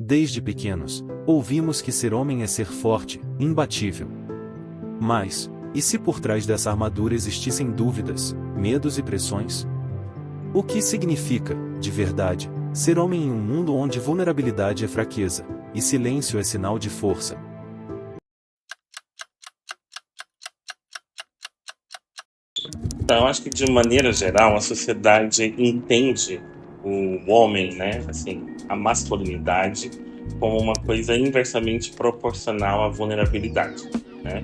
Desde pequenos, ouvimos que ser homem é ser forte, imbatível. Mas, e se por trás dessa armadura existissem dúvidas, medos e pressões? O que significa, de verdade, ser homem em um mundo onde vulnerabilidade é fraqueza, e silêncio é sinal de força? Então, eu acho que de maneira geral a sociedade entende o homem, né, assim, a masculinidade como uma coisa inversamente proporcional à vulnerabilidade, né?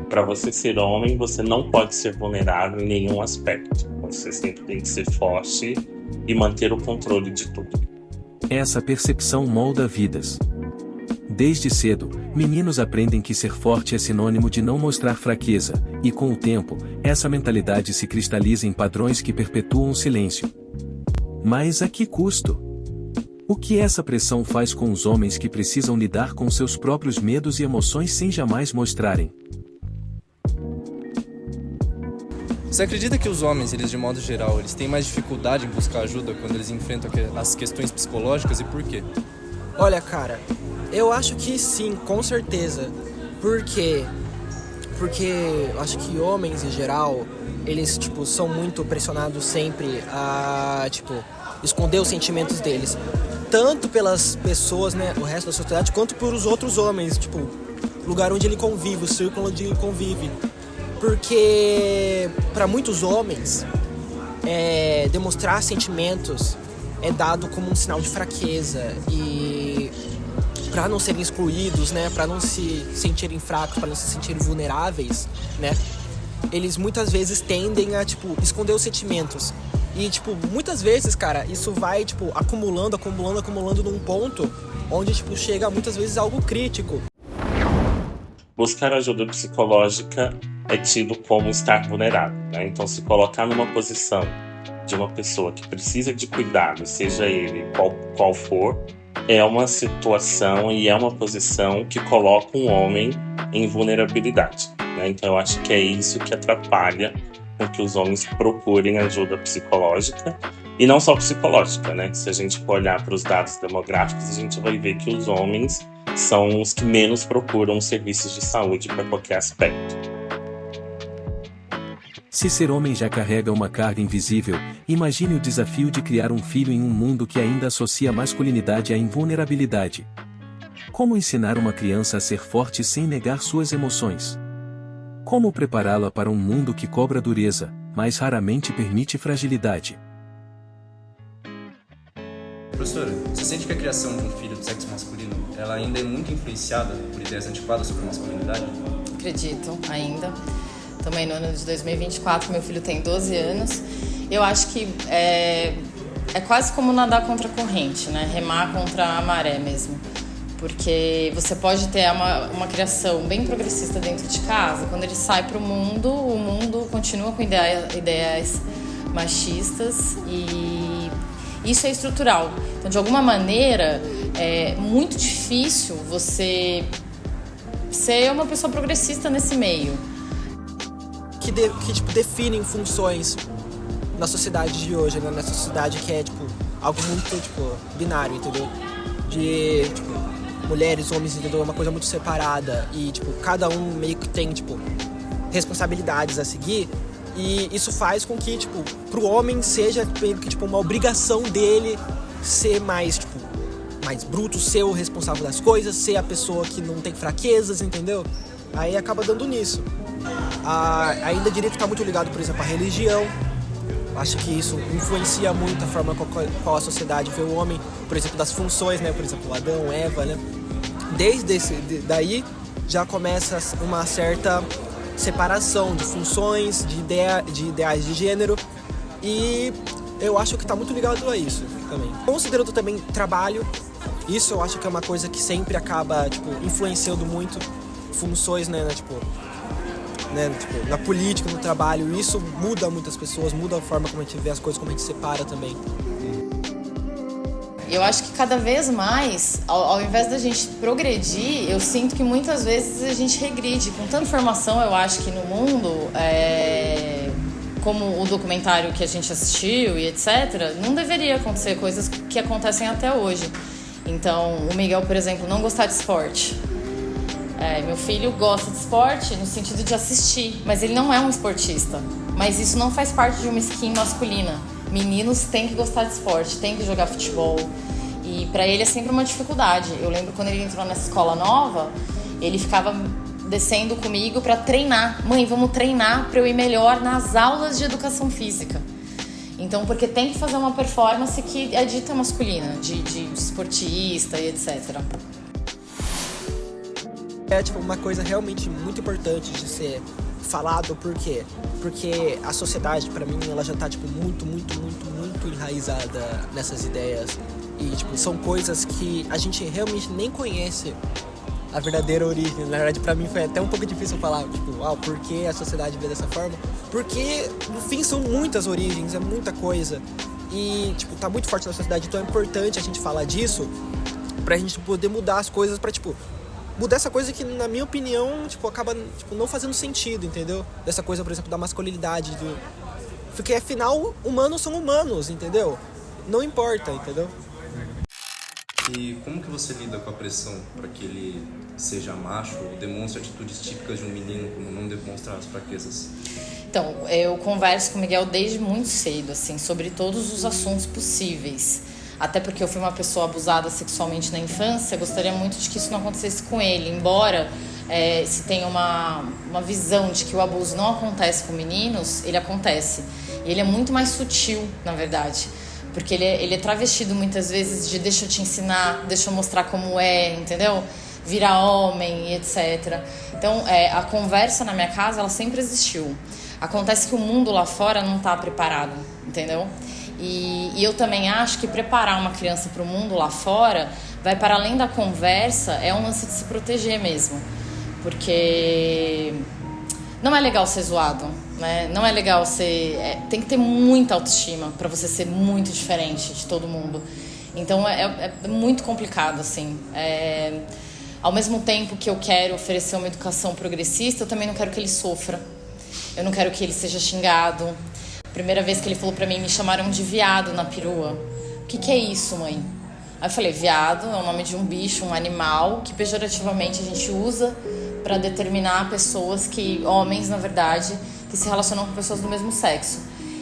Para você ser homem, você não pode ser vulnerável em nenhum aspecto. Você sempre tem que ser forte e manter o controle de tudo. Essa percepção molda vidas. Desde cedo, meninos aprendem que ser forte é sinônimo de não mostrar fraqueza, e com o tempo, essa mentalidade se cristaliza em padrões que perpetuam o silêncio. Mas a que custo? O que essa pressão faz com os homens que precisam lidar com seus próprios medos e emoções sem jamais mostrarem? Você acredita que os homens, eles de modo geral, eles têm mais dificuldade em buscar ajuda quando eles enfrentam as questões psicológicas e por quê? Olha, cara, eu acho que sim, com certeza. Por quê? Porque eu acho que homens, em geral, eles, são muito pressionados sempre a, esconder os sentimentos deles. Tanto pelas pessoas, né, o resto da sociedade, quanto por os outros homens, o lugar onde ele convive, o círculo onde ele convive. Porque, para muitos homens, demonstrar sentimentos é dado como um sinal de fraqueza e para não serem excluídos, né, para não se sentirem fracos, para não se sentirem vulneráveis, né, eles muitas vezes tendem a, esconder os sentimentos. E, muitas vezes, cara, isso vai, acumulando num ponto onde, chega muitas vezes a algo crítico. Buscar ajuda psicológica é tido como estar vulnerável, né? Então, se colocar numa posição de uma pessoa que precisa de cuidado, seja ele qual for, é uma situação e é uma posição que coloca um homem em vulnerabilidade, né? Então, eu acho que é isso que atrapalha com que os homens procurem ajuda psicológica, e não só psicológica, né? Se a gente for olhar para os dados demográficos, a gente vai ver que os homens são os que menos procuram serviços de saúde para qualquer aspecto. Se ser homem já carrega uma carga invisível, imagine o desafio de criar um filho em um mundo que ainda associa masculinidade à invulnerabilidade. Como ensinar uma criança a ser forte sem negar suas emoções? Como prepará-la para um mundo que cobra dureza, mas raramente permite fragilidade? Professora, você sente que a criação de um filho do sexo masculino, ela ainda é muito influenciada por ideias antiquadas sobre masculinidade? Acredito, ainda. Também no ano de 2024, meu filho tem 12 anos. Eu acho que é quase como nadar contra a corrente, né? Remar contra a maré mesmo. Porque você pode ter uma criação bem progressista dentro de casa, quando ele sai para o mundo continua com ideias machistas e isso é estrutural. Então, de alguma maneira, é muito difícil você ser uma pessoa progressista nesse meio. Que definem funções na sociedade de hoje, né? Nessa sociedade que é, algo muito, binário, entendeu? De, mulheres, homens, entendeu? É uma coisa muito separada e, cada um meio que tem, responsabilidades a seguir. E isso faz com que, pro homem seja meio que, uma obrigação dele ser mais bruto, ser o responsável das coisas, ser a pessoa que não tem fraquezas, entendeu? Aí acaba dando nisso. Ainda diria que está muito ligado, por exemplo, à religião. Acho que isso influencia muito a forma qual a sociedade vê o homem, por exemplo, das funções, né? Por exemplo, Adão, Eva, né? Daí já começa uma certa separação de funções, de ideais de gênero, e eu acho que está muito ligado a isso também. Considerando também trabalho, isso eu acho que é uma coisa que sempre acaba influenciando muito funções, né? Na política, no trabalho, isso muda muitas pessoas, muda a forma como a gente vê as coisas, como a gente separa também. Eu acho que cada vez mais, ao invés da gente progredir, eu sinto que muitas vezes a gente regride. Com tanta informação, eu acho que no mundo, como o documentário que a gente assistiu e etc., não deveria acontecer coisas que acontecem até hoje. Então, o Miguel, por exemplo, não gostar de esporte. Meu filho gosta de esporte no sentido de assistir, mas ele não é um esportista. Mas isso não faz parte de uma skin masculina. Meninos têm que gostar de esporte, têm que jogar futebol. E pra ele é sempre uma dificuldade. Eu lembro quando ele entrou nessa escola nova, ele ficava descendo comigo pra treinar. Mãe, vamos treinar pra eu ir melhor nas aulas de educação física. Então, porque tem que fazer uma performance que é dita masculina, de esportista e etc. É tipo uma coisa realmente muito importante de ser falado, por quê? Porque a sociedade, pra mim, ela já tá tipo muito enraizada nessas ideias. E tipo, são coisas que a gente realmente nem conhece a verdadeira origem. Na verdade, pra mim foi até um pouco difícil falar, tipo, por que a sociedade vê dessa forma? Porque, no fim, são muitas origens, é muita coisa. E, tipo, tá muito forte na sociedade, então é importante a gente falar disso pra gente poder mudar as coisas, pra, tipo, mudar essa coisa que, na minha opinião, tipo, acaba tipo, não fazendo sentido, entendeu? Dessa coisa, por exemplo, da masculinidade. Porque, afinal, humanos são humanos, entendeu? Não importa, entendeu? E como que você lida com a pressão para que ele seja macho ou demonstre atitudes típicas de um menino, como não demonstrar as fraquezas? Então, eu converso com o Miguel desde muito cedo, assim, sobre todos os assuntos possíveis. Até porque eu fui uma pessoa abusada sexualmente na infância, eu gostaria muito de que isso não acontecesse com ele. Embora se tenha uma visão de que o abuso não acontece com meninos, ele acontece. E ele é muito mais sutil, na verdade. Porque ele é travestido muitas vezes de deixa eu te ensinar, deixa eu mostrar como é, entendeu? Virar homem e etc. Então, a conversa na minha casa, ela sempre existiu. Acontece que o mundo lá fora não está preparado, entendeu? E eu também acho que preparar uma criança para o mundo lá fora vai para além da conversa, é um lance de se proteger mesmo. Porque não é legal ser zoado, né? Não é legal ser... tem que ter muita autoestima para você ser muito diferente de todo mundo. Então é muito complicado, assim. Ao mesmo tempo que eu quero oferecer uma educação progressista, eu também não quero que ele sofra. Eu não quero que ele seja xingado. Primeira vez que ele falou pra mim, me chamaram de viado na perua. O que é isso, mãe? Aí eu falei, viado é o nome de um bicho, um animal, que pejorativamente a gente usa pra determinar pessoas homens, na verdade, que se relacionam com pessoas do mesmo sexo.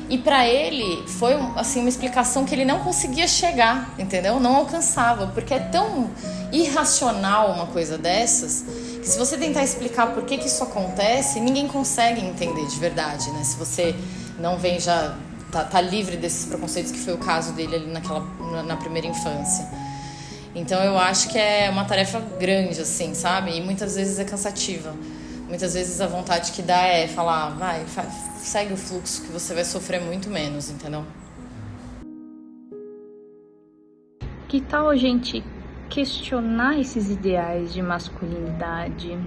E pra ele, foi assim, uma explicação que ele não conseguia chegar, entendeu? Não alcançava, porque é tão irracional uma coisa dessas, que se você tentar explicar por que isso acontece, ninguém consegue entender de verdade, né? Se você não vem já... Tá livre desses preconceitos, que foi o caso dele ali na primeira infância. Então eu acho que é uma tarefa grande, assim, sabe? E muitas vezes é cansativa. Muitas vezes a vontade que dá é falar, segue o fluxo que você vai sofrer muito menos, entendeu? Que tal a gente questionar esses ideais de masculinidade?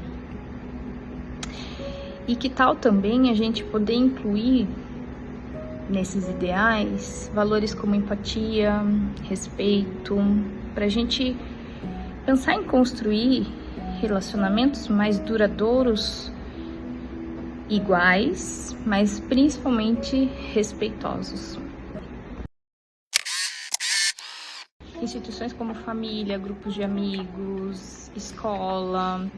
E que tal também a gente poder incluir nesses ideais valores como empatia, respeito, para a gente pensar em construir relacionamentos mais duradouros, iguais, mas principalmente respeitosos. Instituições como família, grupos de amigos, escola,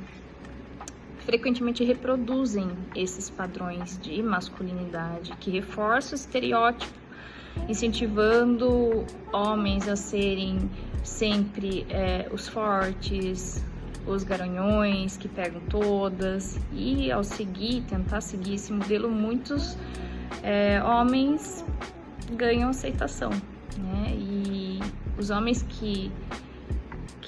frequentemente reproduzem esses padrões de masculinidade que reforçam o estereótipo, incentivando homens a serem sempre os fortes, os garanhões que pegam todas, e ao tentar seguir esse modelo, muitos homens ganham aceitação, né? E os homens que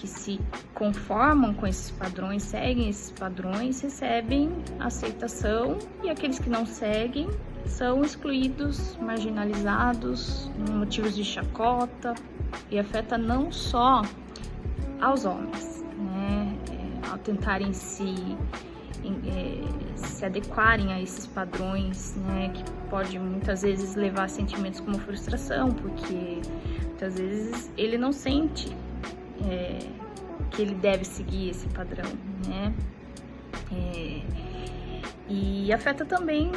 se conformam com esses padrões, seguem esses padrões, recebem aceitação, e aqueles que não seguem são excluídos, marginalizados, motivos de chacota, e afeta não só aos homens, né? Ao tentarem se adequarem a esses padrões, né? Que pode muitas vezes levar a sentimentos como frustração, porque muitas vezes ele não sente que ele deve seguir esse padrão, né? E afeta também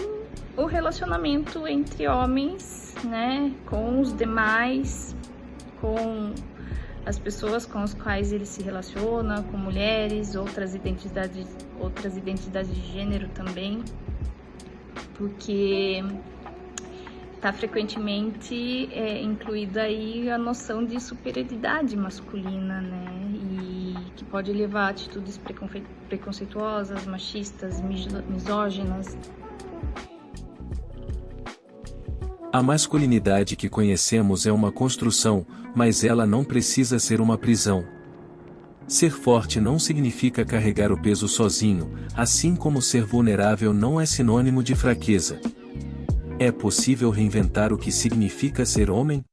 o relacionamento entre homens, né, com os demais, com as pessoas com as quais ele se relaciona, com mulheres, outras identidades de gênero também, porque está frequentemente incluída aí a noção de superioridade masculina, né? E que pode levar a atitudes preconceituosas, machistas, misóginas. A masculinidade que conhecemos é uma construção, mas ela não precisa ser uma prisão. Ser forte não significa carregar o peso sozinho, assim como ser vulnerável não é sinônimo de fraqueza. É possível reinventar o que significa ser homem?